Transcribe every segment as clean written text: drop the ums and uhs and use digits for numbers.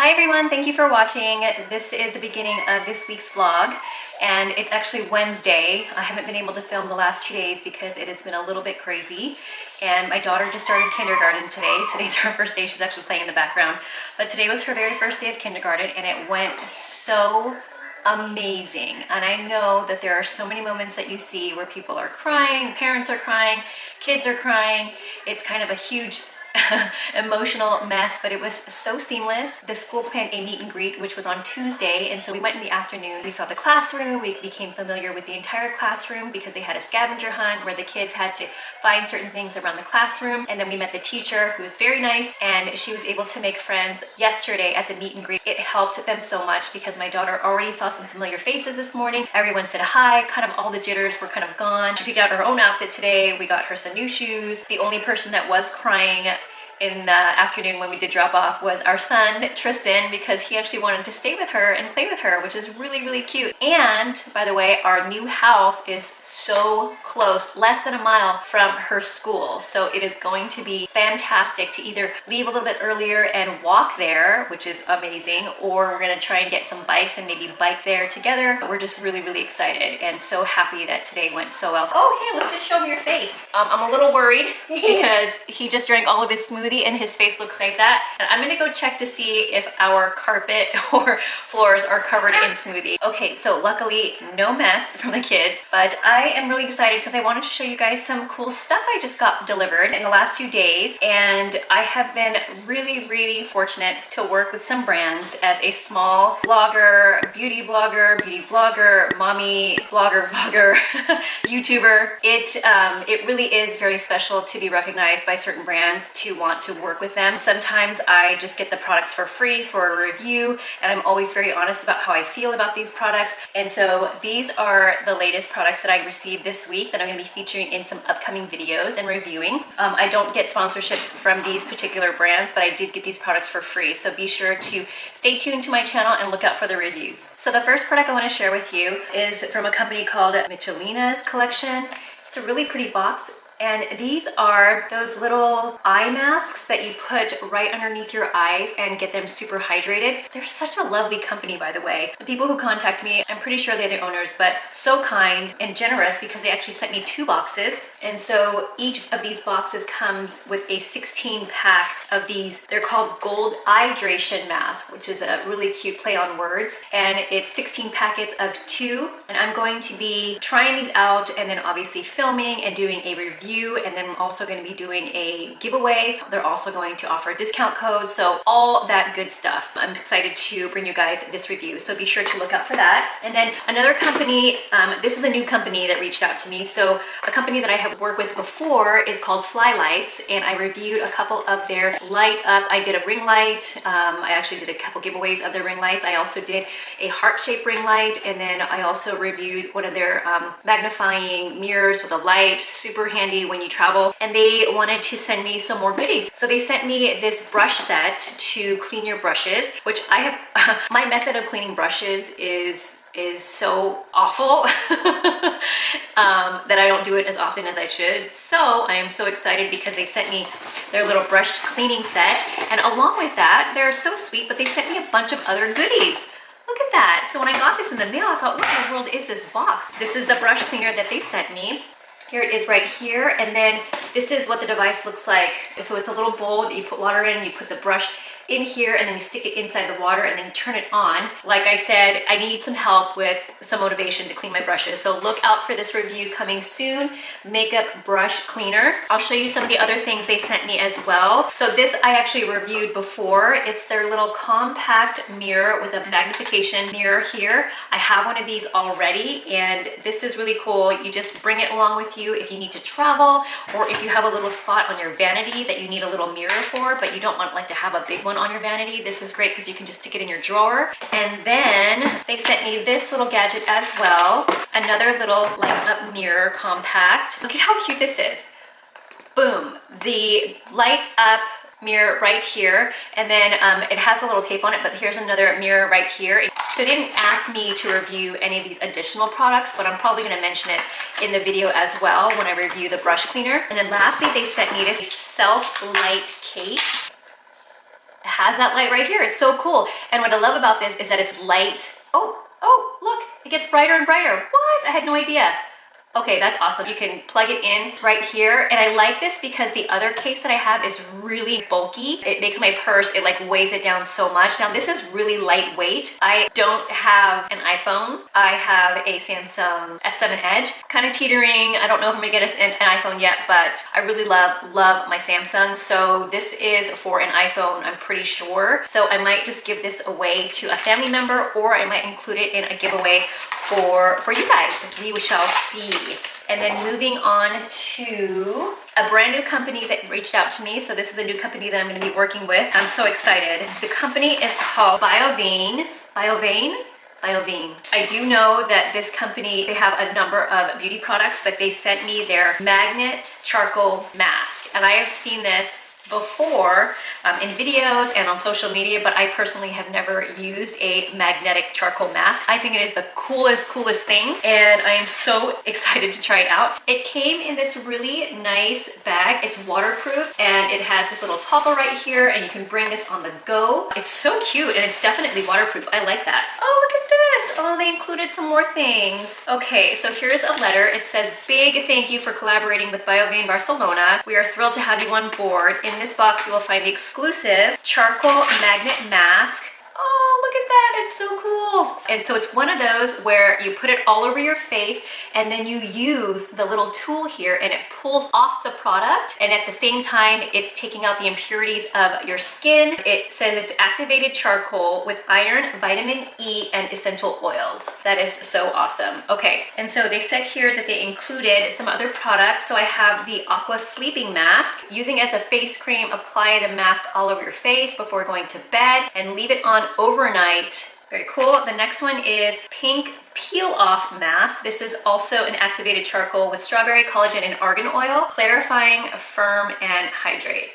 Hi everyone, thank you for watching. This is the beginning of this week's vlog and it's actually Wednesday. I haven't been able to film the last 2 days because it has been a little bit crazy and my daughter just started kindergarten today. Today's her first day. She's actually playing in the background, but today was her very first day of kindergarten and it went so amazing. And I know that there are so many moments that you see where people are crying, parents are crying, kids are crying. It's kind of a huge emotional mess, but it was so seamless. The school planned a meet and greet, which was on Tuesday, and so we went in the afternoon. We saw the classroom, we became familiar with the entire classroom because they had a scavenger hunt where the kids had to find certain things around the classroom, and then we met the teacher who was very nice and she was able to make friends yesterday at the meet and greet. It helped them so much because my daughter already saw some familiar faces this morning. Everyone said hi, kind of all the jitters were kind of gone. She picked out her own outfit today. We got her some new shoes. The only person that was crying in the afternoon when we did drop off was our son Tristan, because he actually wanted to stay with her and play with her, which is really cute. And by the way, our new house is so close, less than a mile from her school, so it is going to be fantastic to either leave a little bit earlier and walk there, which is amazing, or we're going to try and get some bikes and maybe bike there together. We're just really excited and so happy that today went so well. Oh, here, let's just show me your face. I'm a little worried because he just drank all of his smoothie and his face looks like that. And I'm gonna go check to see if our carpet or floors are covered in smoothie. Okay, so luckily no mess from the kids, but I am really excited because I wanted to show you guys some cool stuff I just got delivered in the last few days. And I have been really fortunate to work with some brands as a small blogger, beauty vlogger, mommy blogger, YouTuber. It really is very special to be recognized by certain brands to want to work with them. Sometimes I just get the products for free for a review, and I'm always very honest about how I feel about these products. And so these are the latest products that I received this week that I'm going to be featuring in some upcoming videos and reviewing. I don't get sponsorships from these particular brands, but I did get these products for free, so be sure to stay tuned to my channel and look out for the reviews. So the first product I want to share with you is from a company called Michelina's collection. It's a really pretty box. And these are those little eye masks that you put right underneath your eyes and get them super hydrated. They're such a lovely company, by the way. The people who contact me, I'm pretty sure they're the owners, but so kind and generous because they actually sent me 2 boxes. And so each of these boxes comes with a 16-pack of these. They're called Gold Hydration Mask, which is a really cute play on words. And it's 16 packets of 2. And I'm going to be trying these out and then obviously filming and doing a review. And then I'm also going to be doing a giveaway. They're also going to offer a discount code, so all that good stuff. I'm excited to bring you guys this review, so be sure to look out for that. And then another company, this is a new company that reached out to me. So a company that I have worked with before is called FLIILIGHTS, and I reviewed a couple of their light up. I did a ring light. I actually did a couple giveaways of their ring lights. I also did a heart-shaped ring light, and then I also reviewed one of their magnifying mirrors with a light, super handy when you travel. And they wanted to send me some more goodies, so they sent me this brush set to clean your brushes, which I have my method of cleaning brushes is so awful that I don't do it as often as I should. So I am so excited because they sent me their little brush cleaning set, and along with that, they're so sweet, but they sent me a bunch of other goodies. Look at that. So when I got this in the mail, I thought, what in the world is this box? This is the brush cleaner that they sent me. Here it is right here, and then this is what the device looks like. So it's a little bowl that you put water in, and you put the brush in here, and then you stick it inside the water and then turn it on. Like I said, I need some help with some motivation to clean my brushes, so look out for this review coming soon. Makeup brush cleaner. I'll show you some of the other things they sent me as well. So this I actually reviewed before. It's their little compact mirror with a magnification mirror here. I have one of these already, and this is really cool. You just bring it along with you if you need to travel, or if you have a little spot on your vanity that you need a little mirror for, but you don't want like to have a big one on your vanity. This is great because you can just stick it in your drawer. And then they sent me this little gadget as well, another little light up mirror compact. Look at how cute this is. Boom, the light up mirror right here, and then it has a little tape on it, but here's another mirror right here. So they didn't ask me to review any of these additional products, but I'm probably going to mention it in the video as well when I review the brush cleaner. And then lastly, they sent me this self light cape. has that light right here. It's so cool. And what I love about this is that it's light. Oh, look, it gets brighter and brighter. What? I had no idea. Okay, that's awesome. You can plug it in right here. And I like this because the other case that I have is really bulky. It makes my purse, it like weighs it down so much. Now this is really lightweight. I don't have an iPhone. I have a Samsung S7 Edge. Kind of teetering. I don't know if I'm gonna get an iPhone yet, but I really love my Samsung. So this is for an iPhone, I'm pretty sure. So I might just give this away to a family member, or I might include it in a giveaway for you guys. We shall see. And then moving on to a brand new company that reached out to me. So this is a new company that I'm going to be working with. I'm so excited. The company is called BioVein. I do know that this company, they have a number of beauty products, but they sent me their magnet charcoal mask. And I have seen this before in videos and on social media, but I personally have never used a magnetic charcoal mask. I think it is the coolest thing, and I am so excited to try it out. It came in this really nice bag. It's waterproof, and it has this little topper right here, and you can bring this on the go. It's so cute, and it's definitely waterproof. I like that. Oh, look at this. Oh, they included some more things. Okay, so here's a letter. It says, "Big thank you for collaborating with BioVein Barcelona. We are thrilled to have you on board. In this box, you will find the exclusive charcoal magnet mask." Oh, look at that. It's so cool. And so it's one of those where you put it all over your face, and then you use the little tool here, and it pulls off the product. And at the same time, it's taking out the impurities of your skin. It says it's activated charcoal with iron, vitamin E, and essential oils. That is so awesome. Okay, and so they said here that they included some other products. So I have the Aqua Sleeping Mask. Using as a face cream, apply the mask all over your face before going to bed and leave it on overnight. Very cool. The next one is Pink Peel Off Mask. This is also an activated charcoal with strawberry, collagen, and argan oil, clarifying, firm, and hydrate.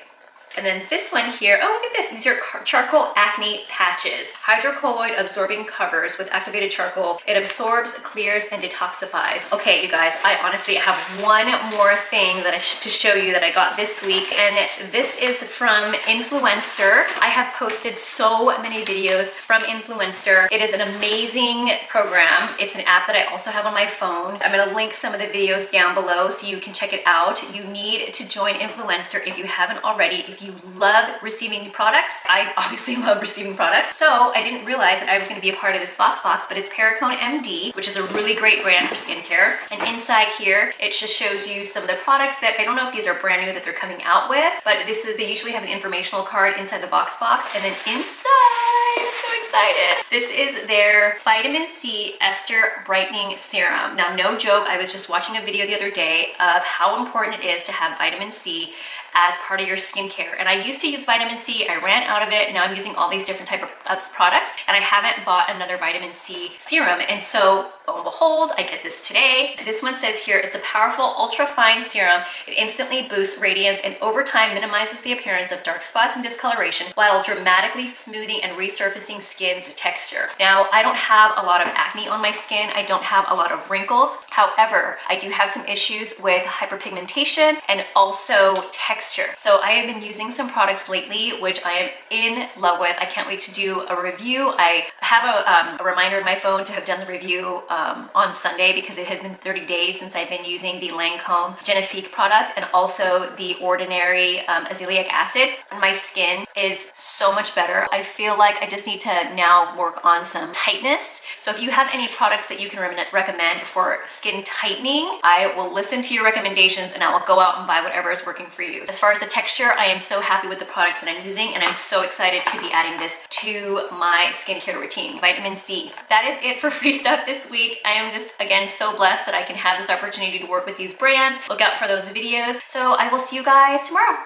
And then this one here, oh, look at this. These are charcoal acne patches. Hydrocolloid absorbing covers with activated charcoal. It absorbs, clears, and detoxifies. Okay, you guys, I honestly have one more thing that to show you that I got this week. And this is from Influencer. I have posted so many videos from Influencer. It is an amazing program. It's an app that I also have on my phone. I'm gonna link some of the videos down below so you can check it out. You need to join Influencer if you haven't already. If you love receiving new products, I obviously love receiving products. So I didn't realize that I was going to be a part of this box, but it's Perricone MD, which is a really great brand for skincare. And inside here, it just shows you some of the products that I don't know if these are brand new that they're coming out with, but this is, they usually have an informational card inside the box, and then inside, I'm so excited. This is their Vitamin C Ester Brightening Serum. Now, no joke, I was just watching a video the other day of how important it is to have vitamin C as part of your skincare. And I used to use vitamin C, I ran out of it, now I'm using all these different type of products, and I haven't bought another vitamin C serum. And so, lo and behold, I get this today. This one says here, it's a powerful ultra fine serum. It instantly boosts radiance and over time minimizes the appearance of dark spots and discoloration while dramatically smoothing and resurfacing skin's texture. Now, I don't have a lot of acne on my skin. I don't have a lot of wrinkles. However, I do have some issues with hyperpigmentation and also texture. So I have been using some products lately, which I am in love with. I can't wait to do a review. I have a reminder in my phone to have done the review on Sunday because it has been 30 days since I've been using the Lancome Genifique product and also the Ordinary Azelaic Acid. And my skin is so much better. I feel like I just need to now work on some tightness. So if you have any products that you can recommend for skin tightening, I will listen to your recommendations and I will go out and buy whatever is working for you. As far as the texture, I am so happy with the products that I'm using, and I'm so excited to be adding this to my skincare routine. Vitamin C. That is it for free stuff this week. I am just, again, so blessed that I can have this opportunity to work with these brands. Look out for those videos. So I will see you guys tomorrow.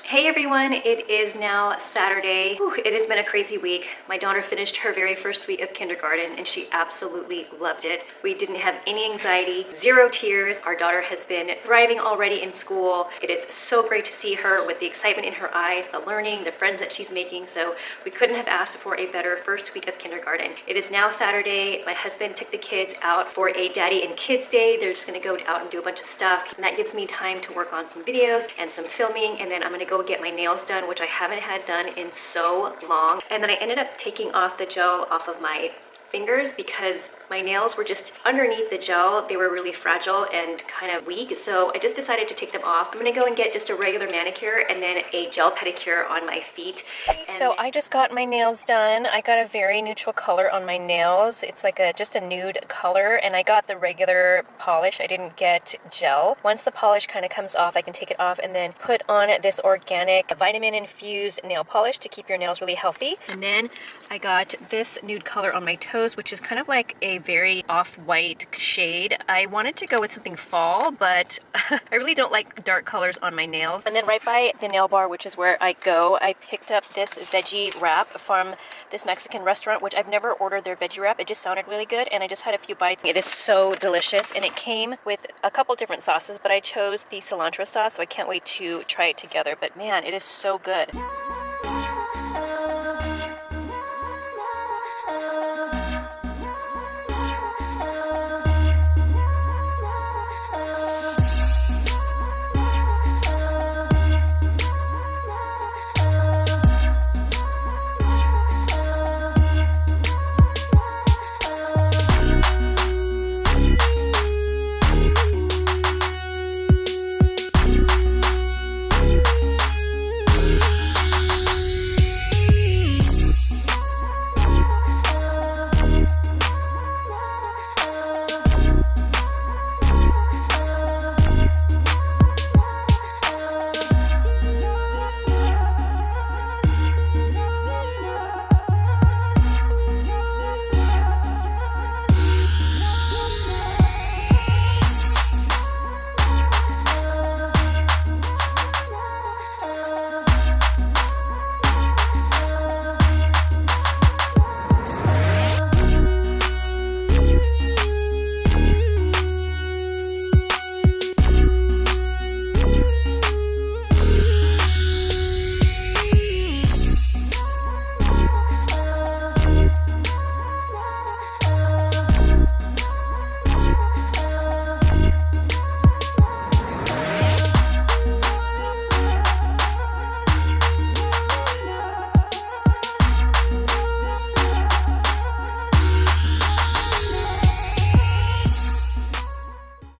Hey Hey everyone, it is now Saturday. Whew, it has been a crazy week. My daughter finished her very first week of kindergarten and she absolutely loved it. We didn't have any anxiety, 0 tears. Our daughter has been thriving already in school. It is so great to see her with the excitement in her eyes, the learning, the friends that she's making. So we couldn't have asked for a better first week of kindergarten. It is now Saturday. My husband took the kids out for a daddy and kids day. They're just gonna go out and do a bunch of stuff. And that gives me time to work on some videos and some filming. And then I'm gonna go get my nails done, which I haven't had done in so long. And then I ended up taking off the gel off of my fingers because my nails were just underneath the gel. They were really fragile and kind of weak, so I just decided to take them off. I'm gonna go and get just a regular manicure and then a gel pedicure on my feet. So I just got my nails done. I got a very neutral color on my nails. It's like just a nude color, and I got the regular polish. I didn't get gel. Once the polish kind of comes off, I can take it off and then put on this organic vitamin infused nail polish to keep your nails really healthy. And then I got this nude color on my toes, which is kind of like a very off-white shade. I wanted to go with something fall, but I really don't like dark colors on my nails. And then right by the nail bar, which is where I go, I picked up this veggie wrap from this Mexican restaurant, which I've never ordered their veggie wrap. It just sounded really good, and I just had a few bites. It is so delicious, and it came with a couple different sauces, but I chose the cilantro sauce, so I can't wait to try it together. But man, it is so good.